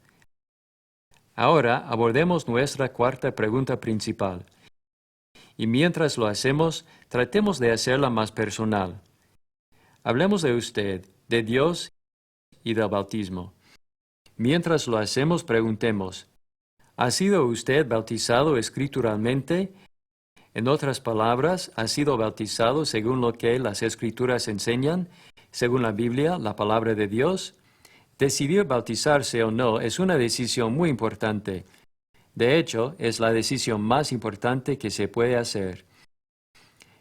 Ahora abordemos nuestra cuarta pregunta principal. Y mientras lo hacemos, tratemos de hacerla más personal. Hablemos de usted, de Dios y del bautismo. Mientras lo hacemos, preguntemos, ¿ha sido usted bautizado escrituralmente? En otras palabras, ¿ha sido bautizado según lo que las Escrituras enseñan, según la Biblia, la palabra de Dios? Decidir bautizarse o no es una decisión muy importante. De hecho, es la decisión más importante que se puede hacer.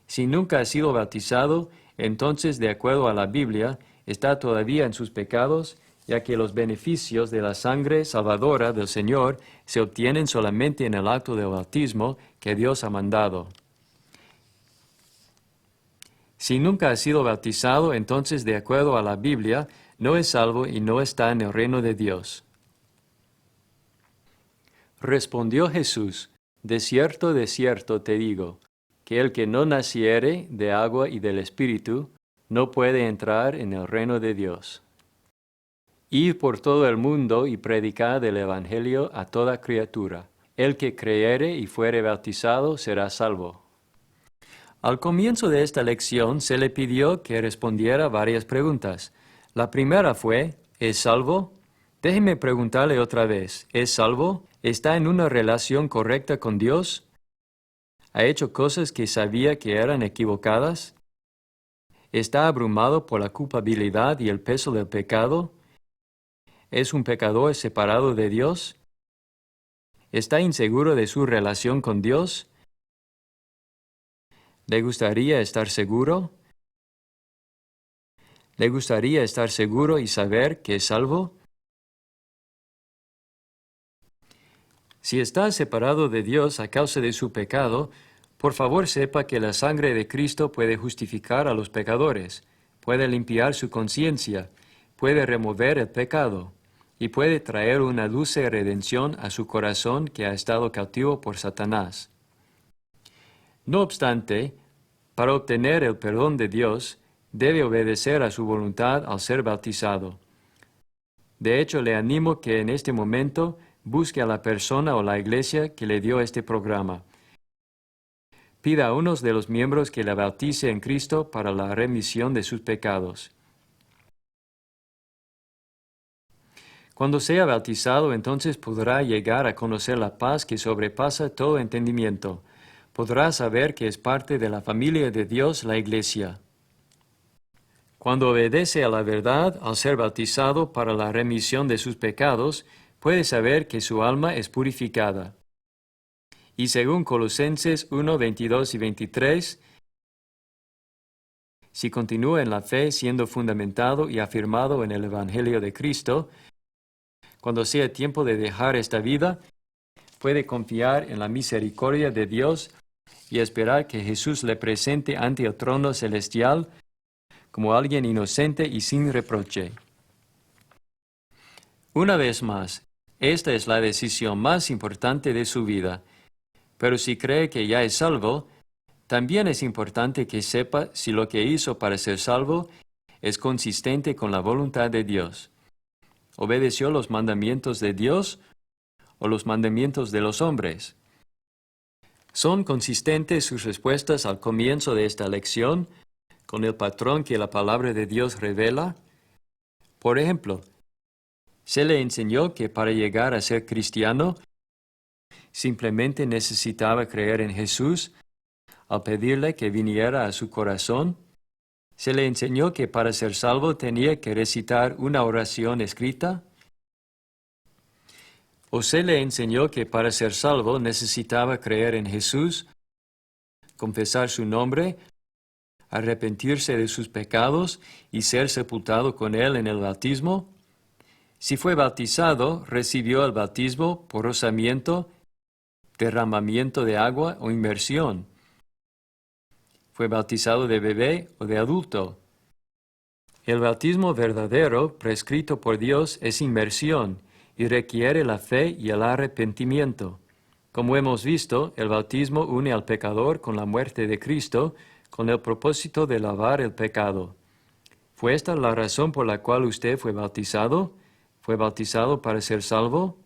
Si nunca ha sido bautizado, entonces, de acuerdo a la Biblia, está todavía en sus pecados, ya que los beneficios de la sangre salvadora del Señor se obtienen solamente en el acto del bautismo que Dios ha mandado. Si nunca ha sido bautizado, entonces, de acuerdo a la Biblia, no es salvo y no está en el reino de Dios. Respondió Jesús, de cierto te digo, que el que no naciere de agua y del Espíritu, no puede entrar en el reino de Dios. Id por todo el mundo y predicad el Evangelio a toda criatura. El que creyere y fuere bautizado será salvo. Al comienzo de esta lección se le pidió que respondiera varias preguntas. La primera fue, ¿es salvo? Déjeme preguntarle otra vez, ¿es salvo? ¿Está en una relación correcta con Dios? ¿Ha hecho cosas que sabía que eran equivocadas? ¿Está abrumado por la culpabilidad y el peso del pecado? ¿Es un pecador separado de Dios? ¿Está inseguro de su relación con Dios? ¿Le gustaría estar seguro? ¿Le gustaría estar seguro y saber que es salvo? Si está separado de Dios a causa de su pecado, por favor sepa que la sangre de Cristo puede justificar a los pecadores, puede limpiar su conciencia, puede remover el pecado y puede traer una dulce redención a su corazón que ha estado cautivo por Satanás. No obstante, para obtener el perdón de Dios, debe obedecer a su voluntad al ser bautizado. De hecho, le animo que en este momento busque a la persona o la iglesia que le dio este programa. Pida a uno de los miembros que le bautice en Cristo para la remisión de sus pecados. Cuando sea bautizado, entonces podrá llegar a conocer la paz que sobrepasa todo entendimiento. Podrá saber que es parte de la familia de Dios, la iglesia. Cuando obedece a la verdad al ser bautizado para la remisión de sus pecados, puede saber que su alma es purificada. Y según Colosenses 1, 22 y 23, si continúa en la fe siendo fundamentado y afirmado en el Evangelio de Cristo, cuando sea tiempo de dejar esta vida, puede confiar en la misericordia de Dios y esperar que Jesús le presente ante el trono celestial como alguien inocente y sin reproche. Una vez más, esta es la decisión más importante de su vida. Pero si cree que ya es salvo, también es importante que sepa si lo que hizo para ser salvo es consistente con la voluntad de Dios. ¿Obedeció los mandamientos de Dios o los mandamientos de los hombres? ¿Son consistentes sus respuestas al comienzo de esta lección con el patrón que la palabra de Dios revela? Por ejemplo, se le enseñó que para llegar a ser cristiano, simplemente necesitaba creer en Jesús al pedirle que viniera a su corazón. Se le enseñó que para ser salvo tenía que recitar una oración escrita. ¿O se le enseñó que para ser salvo necesitaba creer en Jesús, confesar su nombre, arrepentirse de sus pecados y ser sepultado con él en el bautismo? Si fue bautizado, recibió el bautismo por rociamiento derramamiento de agua o inmersión. ¿Fue bautizado de bebé o de adulto? El bautismo verdadero, prescrito por Dios, es inmersión y requiere la fe y el arrepentimiento. Como hemos visto, el bautismo une al pecador con la muerte de Cristo, con el propósito de lavar el pecado. ¿Fue esta la razón por la cual usted fue bautizado? ¿Fue bautizado para ser salvo?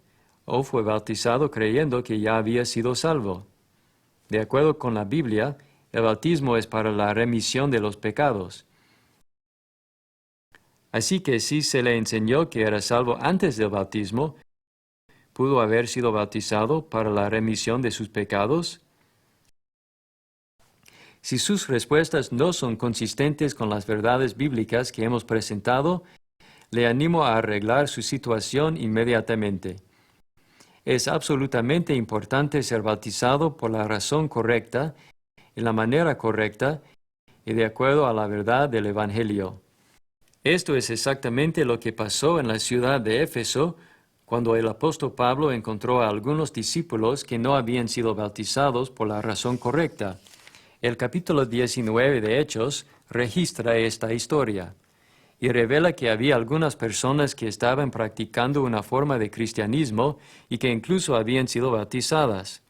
¿O fue bautizado creyendo que ya había sido salvo? De acuerdo con la Biblia, el bautismo es para la remisión de los pecados. Así que si se le enseñó que era salvo antes del bautismo, ¿pudo haber sido bautizado para la remisión de sus pecados? Si sus respuestas no son consistentes con las verdades bíblicas que hemos presentado, le animo a arreglar su situación inmediatamente. Es absolutamente importante ser bautizado por la razón correcta, en la manera correcta y de acuerdo a la verdad del Evangelio. Esto es exactamente lo que pasó en la ciudad de Éfeso cuando el apóstol Pablo encontró a algunos discípulos que no habían sido bautizados por la razón correcta. El capítulo 19 de Hechos registra esta historia y revela que había algunas personas que estaban practicando una forma de cristianismo y que incluso habían sido bautizadas.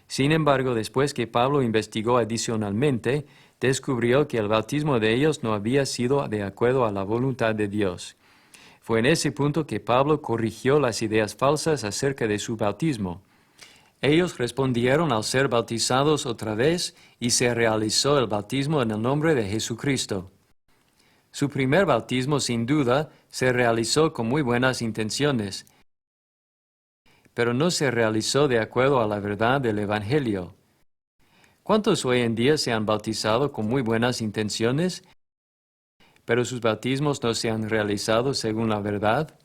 Sin embargo, después que Pablo investigó adicionalmente, descubrió que el bautismo de ellos no había sido de acuerdo a la voluntad de Dios. Fue en ese punto que Pablo corrigió las ideas falsas acerca de su bautismo. Ellos respondieron al ser bautizados otra vez y se realizó el bautismo en el nombre de Jesucristo. Su primer bautismo, sin duda, se realizó con muy buenas intenciones, pero no se realizó de acuerdo a la verdad del Evangelio. ¿Cuántos hoy en día se han bautizado con muy buenas intenciones, pero sus bautismos no se han realizado según la verdad?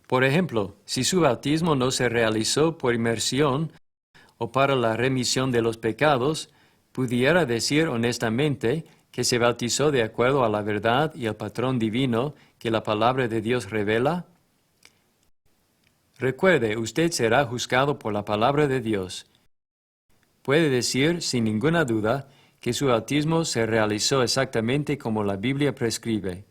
Por ejemplo, si su bautismo no se realizó por inmersión o para la remisión de los pecados, pudiera decir honestamente que se bautizó de acuerdo a la verdad y el patrón divino que la palabra de Dios revela. Recuerde, usted será juzgado por la palabra de Dios. Puede decir, sin ninguna duda, que su bautismo se realizó exactamente como la Biblia prescribe,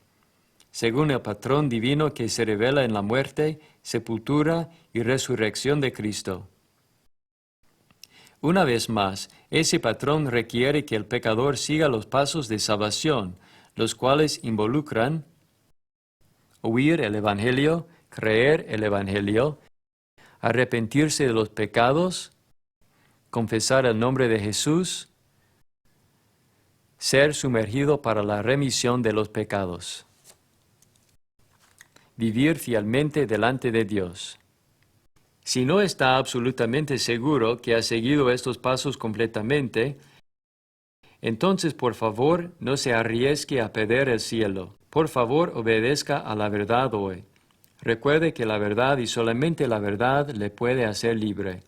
según el patrón divino que se revela en la muerte, sepultura y resurrección de Cristo. Una vez más, ese patrón requiere que el pecador siga los pasos de salvación, los cuales involucran oír el Evangelio, creer el Evangelio, arrepentirse de los pecados, confesar el nombre de Jesús, ser sumergido para la remisión de los pecados. Vivir fielmente delante de Dios. Si no está absolutamente seguro que ha seguido estos pasos completamente, entonces por favor no se arriesgue a perder el cielo. Por favor obedezca a la verdad hoy. Recuerde que la verdad y solamente la verdad le puede hacer libre.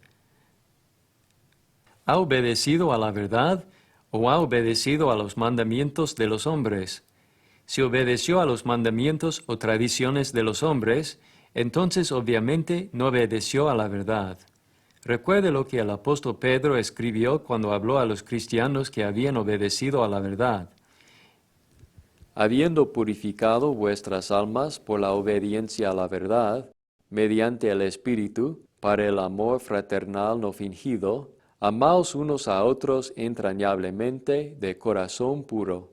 ¿Ha obedecido a la verdad o ha obedecido a los mandamientos de los hombres? Si obedeció a los mandamientos o tradiciones de los hombres, entonces obviamente no obedeció a la verdad. Recuerde lo que el apóstol Pedro escribió cuando habló a los cristianos que habían obedecido a la verdad. Habiendo purificado vuestras almas por la obediencia a la verdad, mediante el Espíritu, para el amor fraternal no fingido, amaos unos a otros entrañablemente de corazón puro.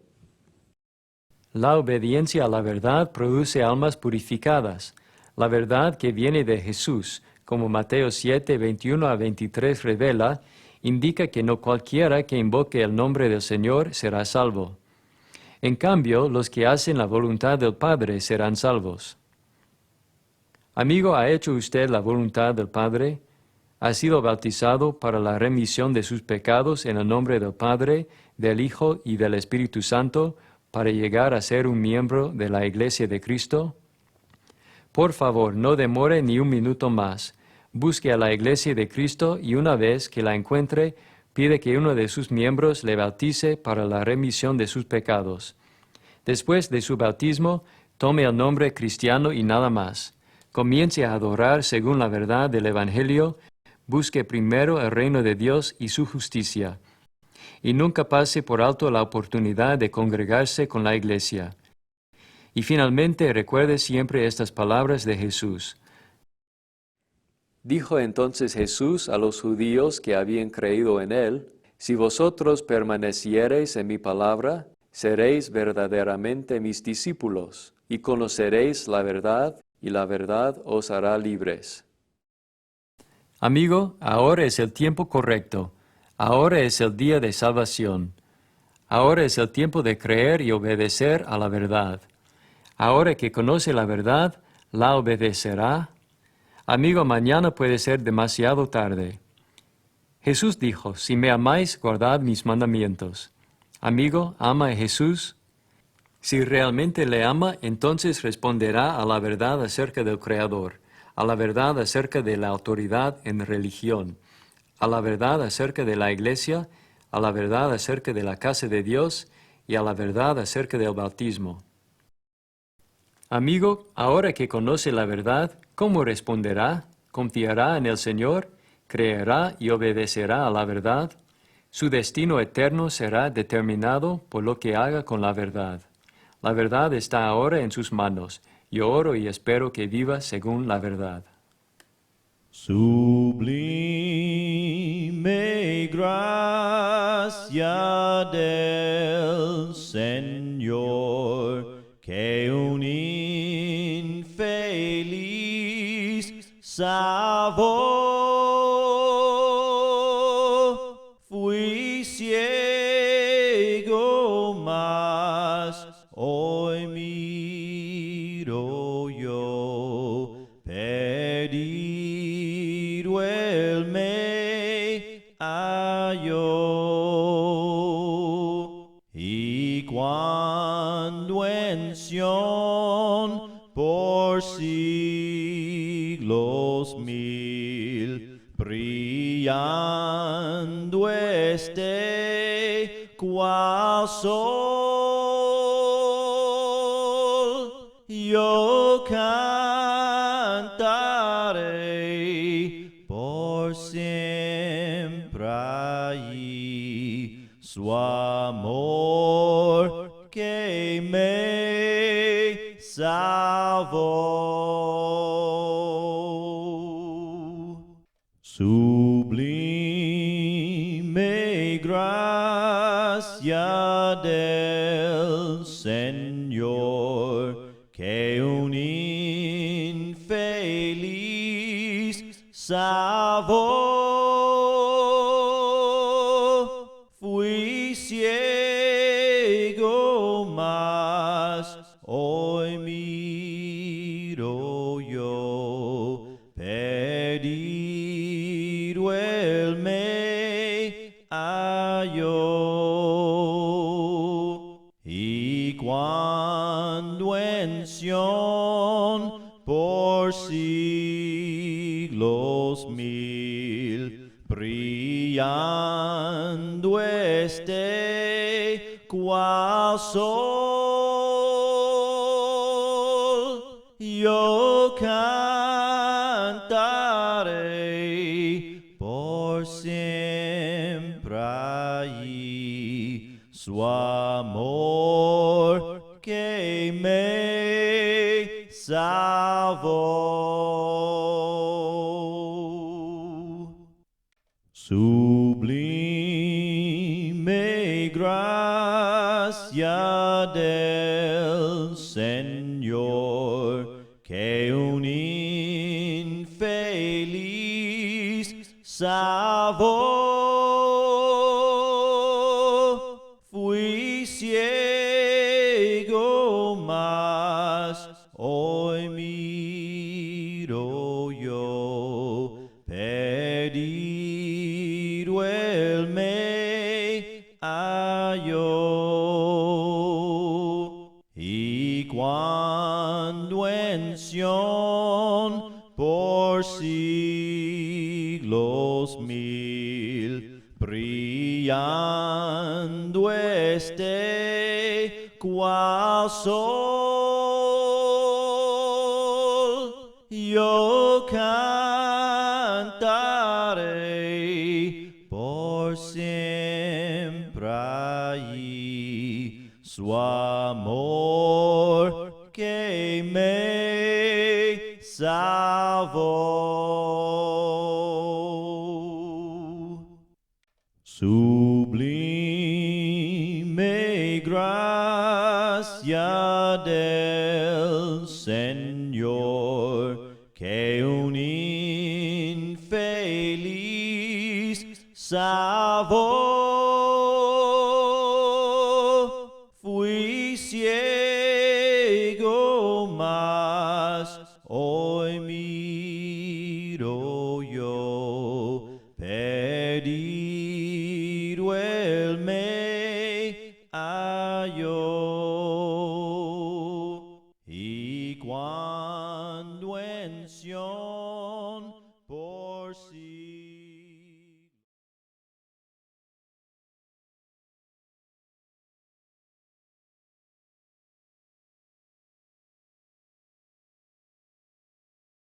La obediencia a la verdad produce almas purificadas. La verdad que viene de Jesús, como Mateo 7, 21 a 23 revela, indica que no cualquiera que invoque el nombre del Señor será salvo. En cambio, los que hacen la voluntad del Padre serán salvos. Amigo, ¿ha hecho usted la voluntad del Padre? ¿Ha sido bautizado para la remisión de sus pecados en el nombre del Padre, del Hijo y del Espíritu Santo, para llegar a ser un miembro de la Iglesia de Cristo? Por favor, no demore ni un minuto más. Busque a la Iglesia de Cristo y una vez que la encuentre, pide que uno de sus miembros le bautice para la remisión de sus pecados. Después de su bautismo, tome el nombre cristiano y nada más. Comience a adorar según la verdad del Evangelio, busque primero el reino de Dios y su justicia, y nunca pase por alto la oportunidad de congregarse con la iglesia. Y finalmente recuerde siempre estas palabras de Jesús. Dijo entonces Jesús a los judíos que habían creído en él: Si vosotros permaneciereis en mi palabra, seréis verdaderamente mis discípulos, y conoceréis la verdad, y la verdad os hará libres. Amigo, ahora es el tiempo correcto. Ahora es el día de salvación. Ahora es el tiempo de creer y obedecer a la verdad. Ahora que conoce la verdad, ¿la obedecerá? Amigo, mañana puede ser demasiado tarde. Jesús dijo, si me amáis, guardad mis mandamientos. Amigo, ¿ama a Jesús? Si realmente le ama, entonces responderá a la verdad acerca del Creador, a la verdad acerca de la autoridad en religión, a la verdad acerca de la iglesia, a la verdad acerca de la casa de Dios y a la verdad acerca del bautismo. Amigo, ahora que conoce la verdad, ¿cómo responderá? ¿Confiará en el Señor? ¿Creerá y obedecerá a la verdad? Su destino eterno será determinado por lo que haga con la verdad. La verdad está ahora en sus manos. Yo oro y espero que viva según la verdad. Sublime gracia del Señor, que un infeliz salvó. Fui ciego, mas hoy miro yo. Perdido él me halló. Y cuando en Sión por siglos mil brillando esté cual sol, yo cantaré por siempre allí su amor que me salvó. Sublime gracia del Señor, que un infeliz salvó. Fui ciego, mas hoy miro yo. Perdido él me halló. Y cuando en Sión por siglos mil brillando esté cual sol, yo cantaré por siempre allí su amor que me salvó. Sublime gracia del Señor, que un infeliz salvó. Fui ciego, mas hoy miro yo. Perdido él me halló. Y cuando en Sión por siglos mil brillando esté cual sol, yo cantaré que me salvó. Sublime gracia del Señor, que un infeliz salvó. Fui ciego, mas hoy miro yo, perdido él me halló. Y cuando